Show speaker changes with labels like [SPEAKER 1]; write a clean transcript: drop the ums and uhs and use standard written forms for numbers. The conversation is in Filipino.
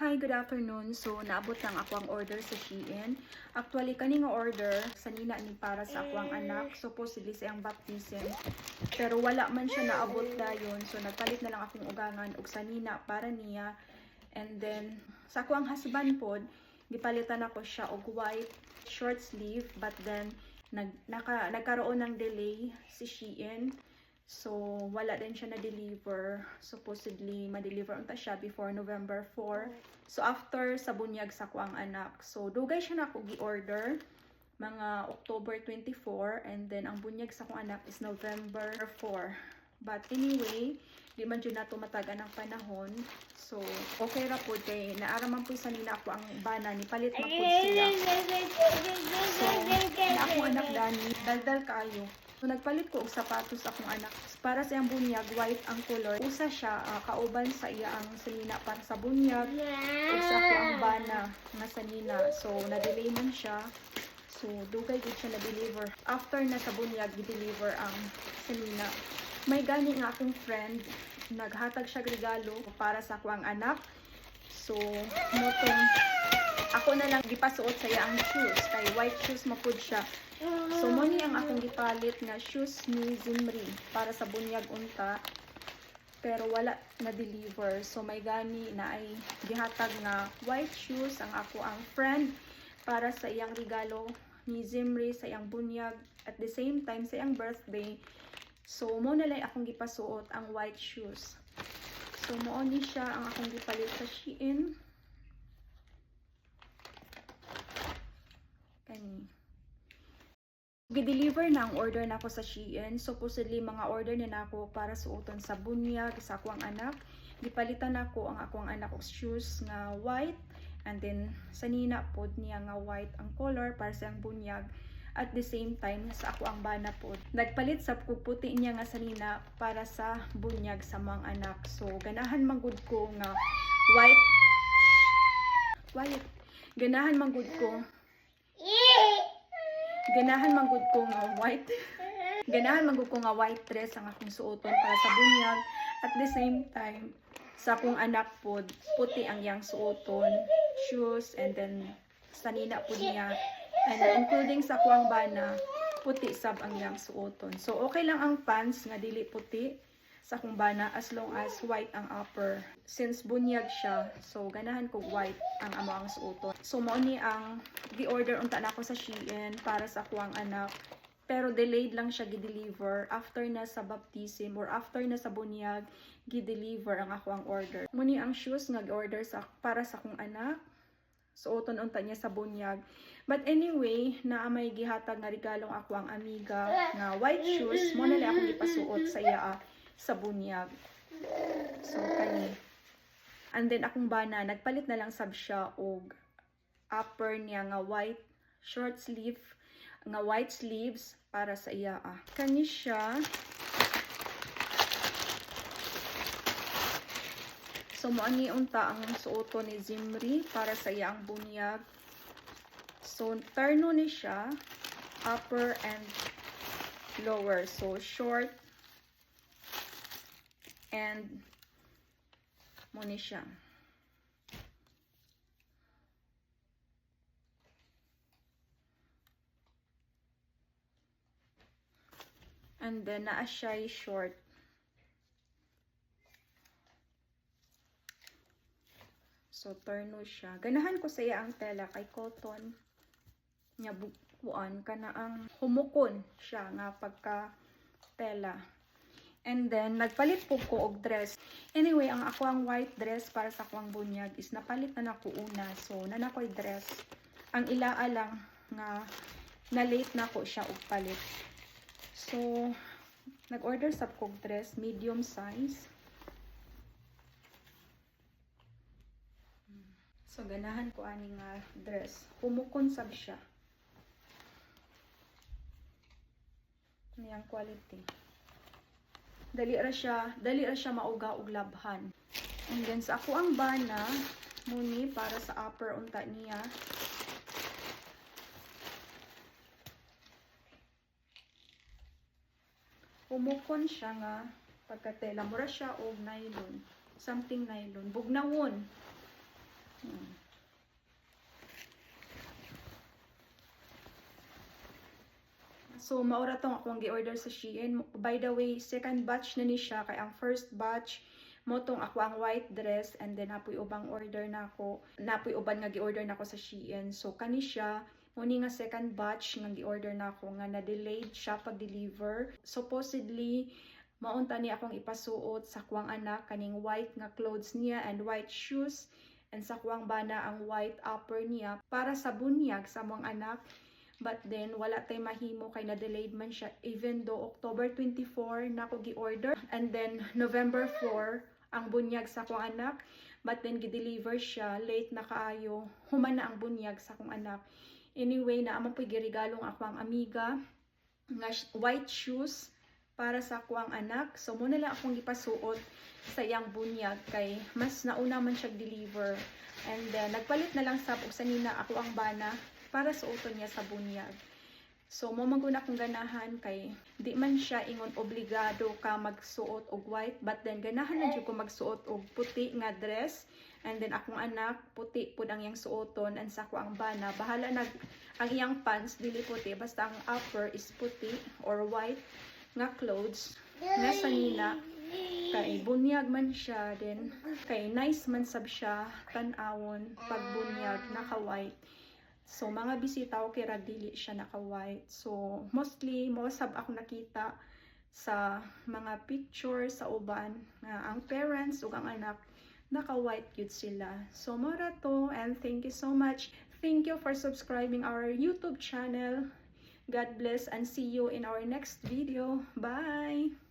[SPEAKER 1] Hi, good afternoon. So, naabot lang ako ang order sa Shein. Actually, kaning order, sanina ni para sa ako ang anak. Supposedly sa ang baptism. Pero wala man siya naabot dayon. So, nagpalit na lang akong ugangan og sanina para niya. And then, sa ako ang husband pod, gipalitan ako siya og white short sleeve. But then, nagkaroon ng delay si Shein. So, wala din siya na-deliver. Supposedly, ma-deliver unta siya before November 4. So, after sa bunyag sa kuang anak. So, dugay siya na ako gi-order. Mga October 24. And then, ang bunyag sa kuang anak is November 4. But anyway, di man dyan na tumatagan ng panahon. So, okay ra po kay naaraman po sa nila ako ang bana ni palit na po sila. So, na akong anak Dani, daldal kayo. So, nagpalit ko og sapatos akong anak. Para sa iyang bunyag, white ang color. Usa siya, kauban sa iya ang sanina para sa bunyag. Ug sa ako ang bana nga sanina. So, na-delay man siya. So, dugay gud siya na-deliver. After na sa bunyag, i-deliver ang sanina. May gani nga akong friend, naghatag siya regalo para sa ako ang anak. So, motong ako na lang gipasuot sa iya ang shoes. Kay white shoes mapud siya. So, money ang akong gipalit nga shoes ni Zimri para sa bunyag unta. Pero wala na-deliver. So, may gani na ay gihatag nga white shoes ang ako ang friend para sa iyang regalo ni Zimri sa iyang bunyag. At the same time, sa iyang birthday. So, mo na lang akong gipasuot ang white shoes. So, mo ni siya ang akong gipalit sa Shein. Kani. Gi-deliver na ang order na ako sa Shein. Supposedly, mga order na ako para suoton sa bunyag, sa akong anak. Gipalitan ako ang akong anak og shoes nga white. And then, sanina pod niya nga white ang color para sa ang bunyag. At the same time, sa ako ang bana pod. Nagpalit sa puti niya nga sanina para sa bunyag sa mga anak. So, ganahan manggod ko nga white. Ganahan manggod ko. Ganahan manggod ko nga white. Ganahan manggod ko nga white dress ang akong suoton para sa bunyag. At the same time, sa akong anak pod, puti ang yang suoton, shoes, and then sanina pod niya. And including sa akong bana, puti sab ang yang suoton. So okay lang ang pants nga dili puti sa akong bana as long as white ang upper. Since bunyag siya, so ganahan ko white ang amo ang suoton. So mao ni ang gi-order unta na ako sa Shein para sa akong anak. Pero delayed lang siya gi-deliver after na sa baptism or after na sa bunyag gi-deliver ang ako ang order. Muni ang shoes nga gi-order sa para sa akong anak. Suoton unta niya sa bunyag. But anyway, na may gihatag nga regalong ako ang amiga nga white shoes, mo na lang ako gipasuot sa iya sa bunyag. So kani. And then akong bana nagpalit na lang sab siya og upper niya nga white short sleeve, nga white sleeves para sa iya. Kani siya. So mo ani unta ang suoton ni Zimri para sa iya ang bunyag. So terno ni siya, upper and lower. So short and mo ni siya. And then naa siya short. So terno siya. Ganahan ko sa iya ang tela kay cotton. Nya bukuan kana ang humukon siya nga pagka tela. And then nagpalit po ko og dress. Anyway, ang ako ang white dress para sa akong bunyag is napalit na nako una. So nanakoy dress. Ang ilaa lang nga na late na ko siya og palit. So nag-order sa kog dress medium size. So ganahan ko ani nga dress. Humukon sab siya. Niyang quality. Dali ra siya mauga og labhan. And then sa ako ang bana, muni para sa upper unta niya. Humukon siya nga pagkatela. Mura siya og nylon. Something nylon. Bugnawon. So maura tong akong gi-order sa Shein. By the way, second batch na ni siya kay ang first batch mo tong ako ang white dress, and then napoy ubang order na ako. Napoy uban nga gi-order na ako sa Shein. So kani siya muni nga second batch nga gi-order na ako nga na-delayed siya pag-deliver. Supposedly maunta ni akong ipasuot sa kuwang anak kaning white nga clothes niya and white shoes, and sa kuwang bana ang white upper niya para sa bunyag sa among anak. But then wala tay mahimo kay na-delayed man siya, even though October 24 na ako gi-order, and then November 4 ang bunyag sa akong anak, but then gi-deliver siya late na kaayo, human na ang bunyag sa akong anak. Anyway, naamang po'y giregalong ako ang amiga nga white shoes para sa akong anak. So muna lang akong gipasuot sa iyang bunyag kay mas nauna man siya deliver, and then nagpalit na lang sa sanina ako ang bana para suoton niya sa bunyag. So mo maguna akong ganahan kay di man siya ingon obligado ka magsuot og white, but then ganahan na jud ko magsuot og puti nga dress, and then akong anak puti pud ang iyang suoton, and sa ko ang bana bahala nag ang iyang pants dili puti, basta ang upper is puti or white nga clothes nga sanina kay bunyag man siya, then kay nice man sab siya tan-awon pag bunyag naka white. So mga bisita o kira dili siya naka-white. So mostly mo sab ako nakita sa mga pictures sa uban nga ang parents ug ang anak naka-white yun sila. So mora to, and thank you so much. Thank you for subscribing our YouTube channel. God bless and see you in our next video. Bye!